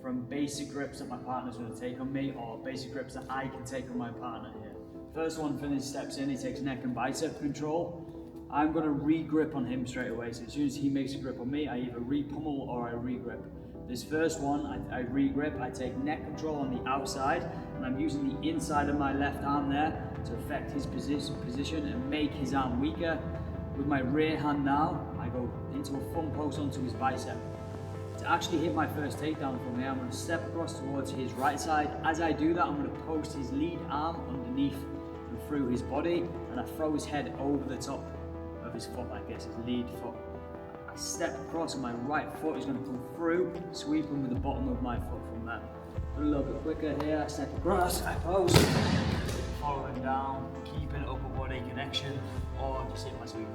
from basic grips that my partner's going to take on me, or basic grips that I can take on my partner here. First one, Finley steps in, he takes neck and bicep control. I'm going to re-grip on him straight away, so as soon as he makes a grip on me, I either re-pummel or I re-grip. This first one, I re-grip, I take neck control on the outside, and I'm using the inside of my left arm there to affect his position and make his arm weaker. With my rear hand now, I go into a front post onto his bicep. To actually hit my first takedown from here, I'm going to step across towards his right side. As I do that, I'm going to post his lead arm underneath and through his body, and I throw his head over the top of his foot like this, his lead foot. I step across and my right foot is going to come through, sweeping with the bottom of my foot from there. A little bit quicker here, I step across, I post, following down, keeping upper body connection, or just hit my sweep.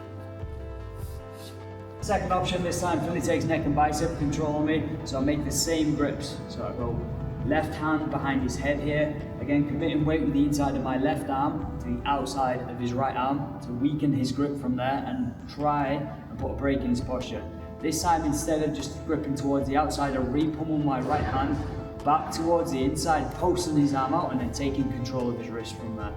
Second option, this time Philly takes neck and bicep control on me, so I make the same grips. So I go left hand behind his head here, again committing weight with the inside of my left arm to the outside of his right arm to weaken his grip from there and try and put a break in his posture. This time, instead of just gripping towards the outside, I re-pummel my right hand back towards the inside, posting his arm out and then taking control of his wrist from there.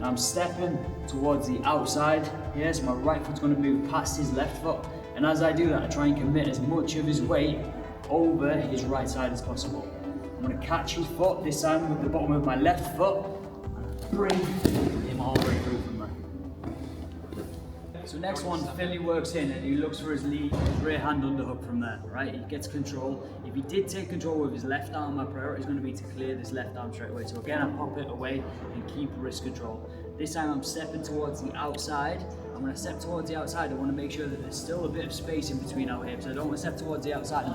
Now I'm stepping towards the outside here, so my right foot's going to move past his left foot. And as I do that, I try and commit as much of his weight over his right side as possible. I'm going to catch his foot, this time with the bottom of my left foot, and bring him all the way through from there. So next one, Philly works in and he looks for his rear hand underhook from there, right? He gets control. If he did take control with his left arm, my priority is going to be to clear this left arm straight away. So again, I pop it away and keep wrist control. This time I'm stepping towards the outside. And when I step towards the outside, I want to make sure that there's still a bit of space in between our hips. I don't want to step towards the outside and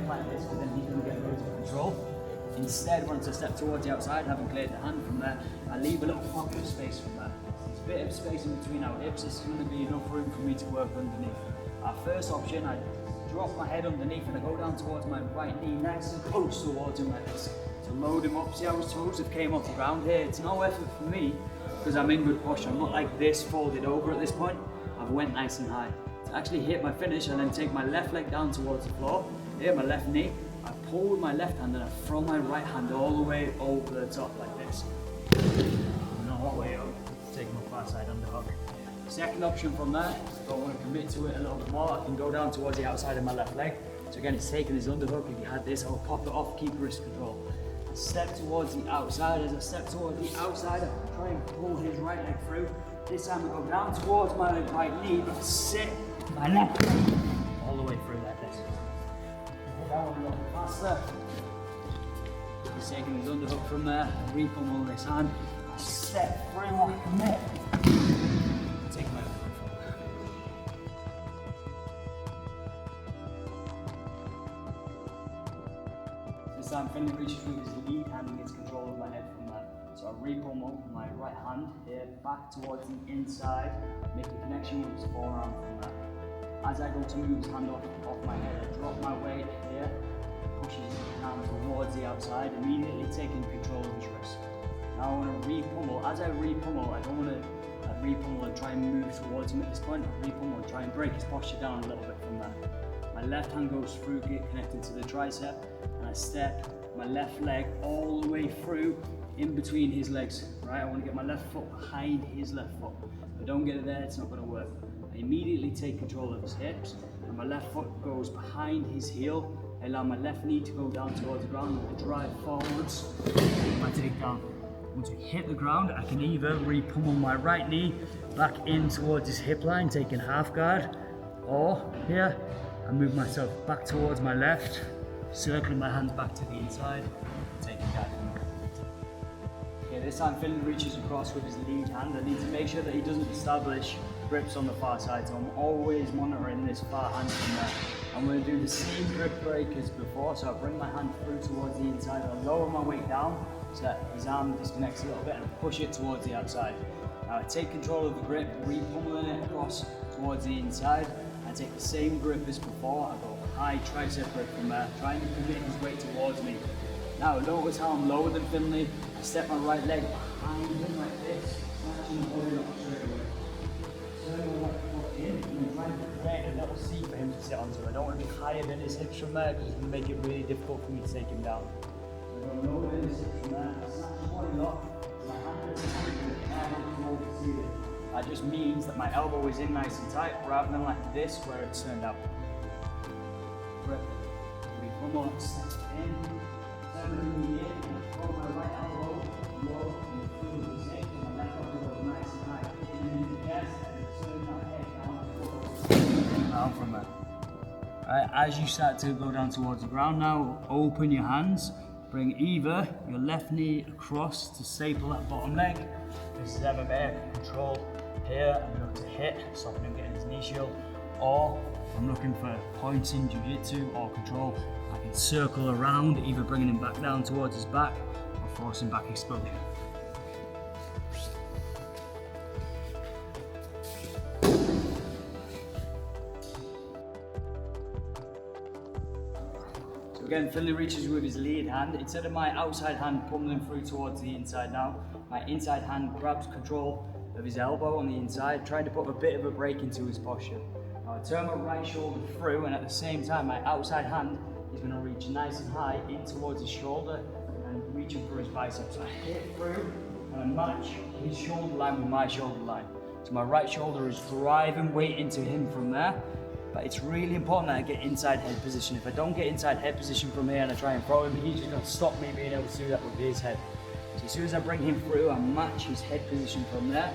like this, because then he's going to get loads of control. Instead, once I step towards the outside, having cleared the hand from there, I leave a little pocket of space from there. There's a bit of space in between our hips. This is going to be enough room for me to work underneath. Our first option, I drop my head underneath and I go down towards my right knee, nice and close towards him like this, to load him up. See how his toes have came off the ground here? It's no effort for me, because I'm in good posture. I'm not like this folded over at this point. I've went nice and high. To actually hit my finish, and then take my left leg down towards the floor, here my left knee, I pull with my left hand and I throw my right hand all the way over the top like this. And all the way up, take my far side underhook. Second option from there, if I want to commit to it a little bit more, I can go down towards the outside of my left leg. So again, it's taking his underhook. If you had this, I'll pop it off, keep wrist control. Step towards the outside. As I step towards the outside, I try and pull his right leg through. This time I go down towards my right knee, but sit my left leg all the way through like this. Hit that one a little bit faster. He's taking his underhook from there, re-pummel this hand. I step through, I commit. Take my underhook from there. This time Finley reaches with his lead hand and gets control of my head from there. So I re-pummel my right hand here back towards the inside, make a connection with his forearm from there. As I go to move his hand off my head, I drop my weight here, pushes his hand towards the outside, immediately taking control of his wrist. Now I want to re-pummel. As I re-pummel, I don't want to re-pummel and try and move towards him at this point. I re-pummel and try and break his posture down a little bit from there. My left hand goes through, get connected to the tricep, and I step my left leg all the way through in between his legs, right? I want to get my left foot behind his left foot. If I don't get it there, it's not going to work. I immediately take control of his hips, and my left foot goes behind his heel. I allow my left knee to go down towards the ground, and I drive forwards, my takedown. Once we hit the ground, I can either re-pummel my right knee back in towards his hip line, taking half guard, or here, I move myself back towards my left, circling my hands back to the inside, taking guard from there. Okay, this time Finley reaches across with his lead hand. I need to make sure that he doesn't establish grips on the far side, so I'm always monitoring this far hand from there. I'm going to do the same grip break as before, so I bring my hand through towards the inside, I lower my weight down so that his arm disconnects a little bit and push it towards the outside. Now I take control of the grip, re-pummeling it across towards the inside. I take the same grip as before, I go high tricep grip from there, trying to commit his weight towards me. Now notice how I'm lower than Finley. I step my right leg behind him like this, and pull it up straight away. Turn my left foot in. I'm trying to create a little seat for him to sit on, so I don't want to be higher than his hips from there because it's going to make it really difficult for me to take him down. So I'm going to lower than his hips from there, I snatch his body up, my hand is towards the ceiling. That just means that my elbow is in nice and tight rather than like this where it's turned out. Grip. One more step in, turn the knee in, hold my right elbow, low, and through the zip, and my left elbow goes nice and high, in the chest, and turn my head down from there. Alright, as you start to go down towards the ground now, open your hands, bring either your left knee across to staple that bottom leg. This is MMA, control here, and look to hit, stopping him getting his knee shield, or if I'm looking for points in jiu-jitsu or control, I can circle around, either bringing him back down towards his back or forcing back exposure. So again, Finley reaches with his lead hand. Instead of my outside hand pummeling through towards the inside now, my inside hand grabs control of his elbow on the inside, trying to put a bit of a break into his posture. Now I turn my right shoulder through, and at the same time my outside hand is going to reach nice and high in towards his shoulder and reaching for his biceps. I hit through and I match his shoulder line with my shoulder line. So my right shoulder is driving weight into him from there, but it's really important that I get inside head position. If I don't get inside head position from here and I try and throw him, he's just going to stop me being able to do that with his head. So as soon as I bring him through, I match his head position from there.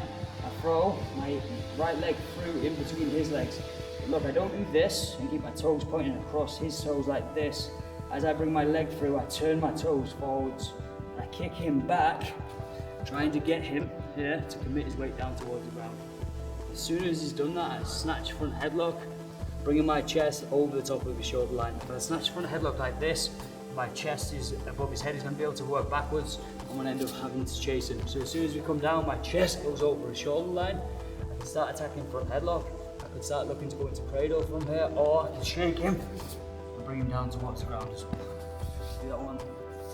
I throw my right leg through in between his legs. Look, I don't do this and keep my toes pointing across his toes like this. As I bring my leg through, I turn my toes forwards. I kick him back, trying to get him here to commit his weight down towards the ground. As soon as he's done that, I snatch front headlock, bringing my chest over the top of his shoulder line. If I snatch front headlock like this, my chest is above his head, he's going to be able to work backwards. I'm going to end up having to chase him. So as soon as we come down, my chest goes over his shoulder line. I can start attacking front headlock. I could start looking to go into cradle from here, or I can shake him and bring him down towards the ground as well. Do that one.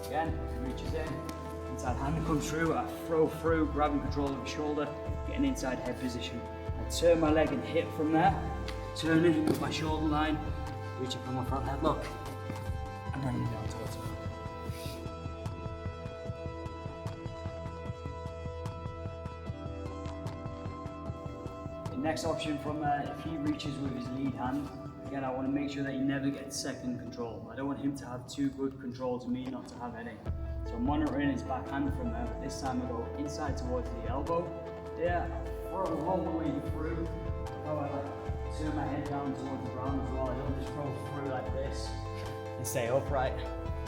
Again, he reaches in, inside hand comes through, I throw through, grabbing control of his shoulder, getting inside head position. I turn my leg and hit from there, turning with my shoulder line, reaching for my front headlock, and bringing him down towards the ground. Next option from if he reaches with his lead hand, again I want to make sure that he never gets second control. I don't want him to have too good control to me not to have any. So I'm monitoring his back hand from there, but this time I go inside towards the elbow. There, throw all the way through. How I like turn my head down towards the ground as well. I don't just throw through like this and stay upright.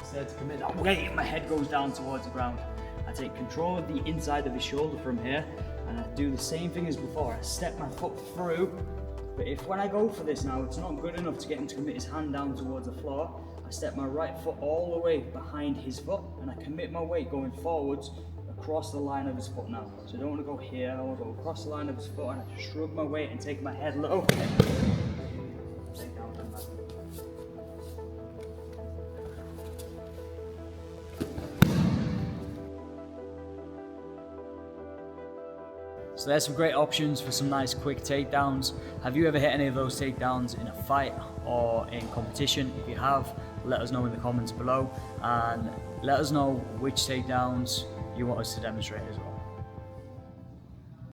Instead to commit that weight, my head goes down towards the ground. I take control of the inside of his shoulder from here, and I do the same thing as before. I step my foot through, but if when I go for this now, it's not good enough to get him to commit his hand down towards the floor, I step my right foot all the way behind his foot, and I commit my weight going forwards across the line of his foot now. So I don't want to go here, I want to go across the line of his foot, and I shrug my weight and take my head low. Take down from that. So there's some great options for some nice quick takedowns. Have you ever hit any of those takedowns in a fight or in competition? If you have, let us know in the comments below, and let us know which takedowns you want us to demonstrate as well.